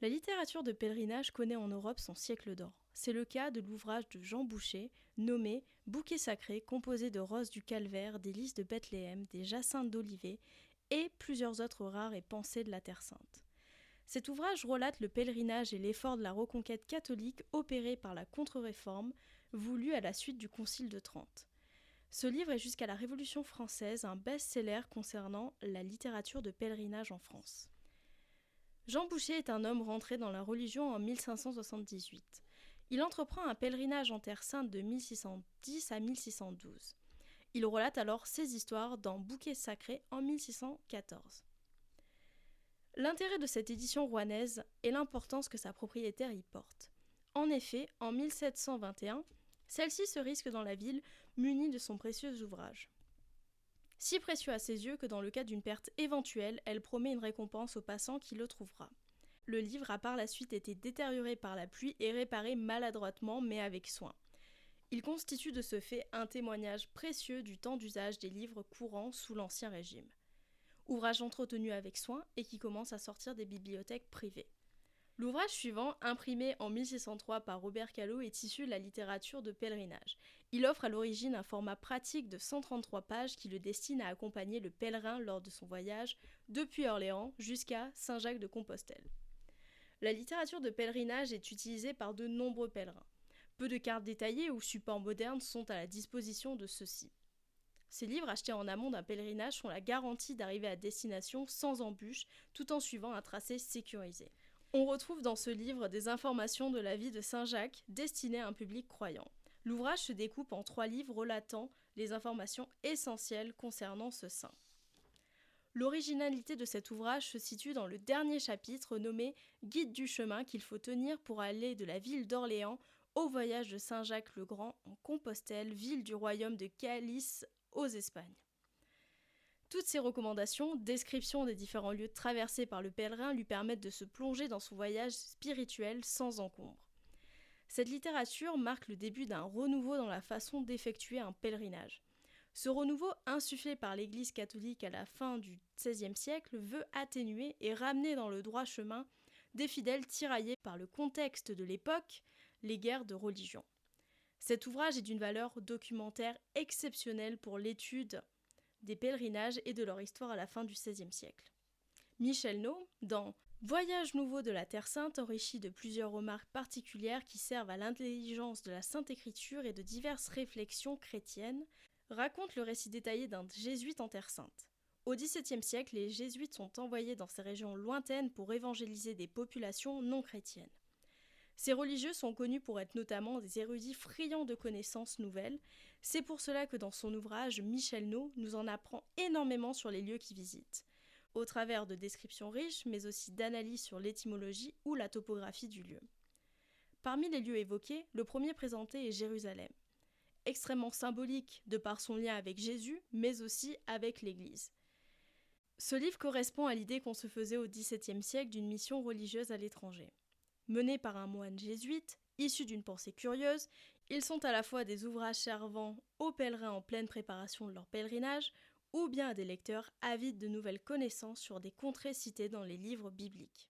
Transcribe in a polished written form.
La littérature de pèlerinage connaît en Europe son siècle d'or. C'est le cas de l'ouvrage de Jean Boucher, nommé Bouquet sacré, composé de roses du calvaire, des lys de Bethléem, des jacinthes d'Olivet et plusieurs autres rares et pensées de la Terre Sainte. Cet ouvrage relate le pèlerinage et l'effort de la reconquête catholique opéré par la Contre-Réforme, voulue à la suite du Concile de Trente. Ce livre est jusqu'à la Révolution française un best-seller concernant la littérature de pèlerinage en France. Jean Boucher est un homme rentré dans la religion en 1578. Il entreprend un pèlerinage en Terre Sainte de 1610 à 1612. Il relate alors ses histoires dans Bouquet sacré en 1614. L'intérêt de cette édition rouennaise est l'importance que sa propriétaire y porte. En effet, en 1721, celle-ci se risque dans la ville munie de son précieux ouvrage. Si précieux à ses yeux que dans le cas d'une perte éventuelle, elle promet une récompense au passant qui le trouvera. Le livre a par la suite été détérioré par la pluie et réparé maladroitement mais avec soin. Il constitue de ce fait un témoignage précieux du temps d'usage des livres courants sous l'Ancien Régime. Ouvrage entretenu avec soin et qui commence à sortir des bibliothèques privées. L'ouvrage suivant, imprimé en 1603 par Robert Callot, est issu de la littérature de pèlerinage. Il offre à l'origine un format pratique de 133 pages qui le destine à accompagner le pèlerin lors de son voyage depuis Orléans jusqu'à Saint-Jacques-de-Compostelle. La littérature de pèlerinage est utilisée par de nombreux pèlerins. Peu de cartes détaillées ou supports modernes sont à la disposition de ceux-ci. Ces livres achetés en amont d'un pèlerinage sont la garantie d'arriver à destination sans embûches, tout en suivant un tracé sécurisé. On retrouve dans ce livre des informations de la vie de Saint Jacques destinées à un public croyant. L'ouvrage se découpe en 3 livres relatant les informations essentielles concernant ce saint. L'originalité de cet ouvrage se situe dans le dernier chapitre nommé « Guide du chemin qu'il faut tenir pour aller de la ville d'Orléans au voyage de Saint Jacques le Grand en Compostelle, ville du royaume de Calice aux Espagnes ». Toutes ces recommandations, descriptions des différents lieux traversés par le pèlerin lui permettent de se plonger dans son voyage spirituel sans encombre. Cette littérature marque le début d'un renouveau dans la façon d'effectuer un pèlerinage. Ce renouveau, insufflé par l'Église catholique à la fin du XVIe siècle, veut atténuer et ramener dans le droit chemin des fidèles tiraillés par le contexte de l'époque, les guerres de religion. Cet ouvrage est d'une valeur documentaire exceptionnelle pour l'étude des pèlerinages et de leur histoire à la fin du XVIe siècle. Michel Nau, dans Voyage nouveau de la Terre Sainte, enrichi de plusieurs remarques particulières qui servent à l'intelligence de la Sainte Écriture et de diverses réflexions chrétiennes, raconte le récit détaillé d'un jésuite en Terre Sainte. Au XVIIe siècle, les jésuites sont envoyés dans ces régions lointaines pour évangéliser des populations non chrétiennes. Ces religieux sont connus pour être notamment des érudits friands de connaissances nouvelles. C'est pour cela que dans son ouvrage, Michel Nau nous en apprend énormément sur les lieux qu'il visite, au travers de descriptions riches, mais aussi d'analyses sur l'étymologie ou la topographie du lieu. Parmi les lieux évoqués, le premier présenté est Jérusalem, extrêmement symbolique de par son lien avec Jésus, mais aussi avec l'Église. Ce livre correspond à l'idée qu'on se faisait au XVIIe siècle d'une mission religieuse à l'étranger. Menés par un moine jésuite, issus d'une pensée curieuse, ils sont à la fois des ouvrages servant aux pèlerins en pleine préparation de leur pèlerinage, ou bien à des lecteurs avides de nouvelles connaissances sur des contrées citées dans les livres bibliques.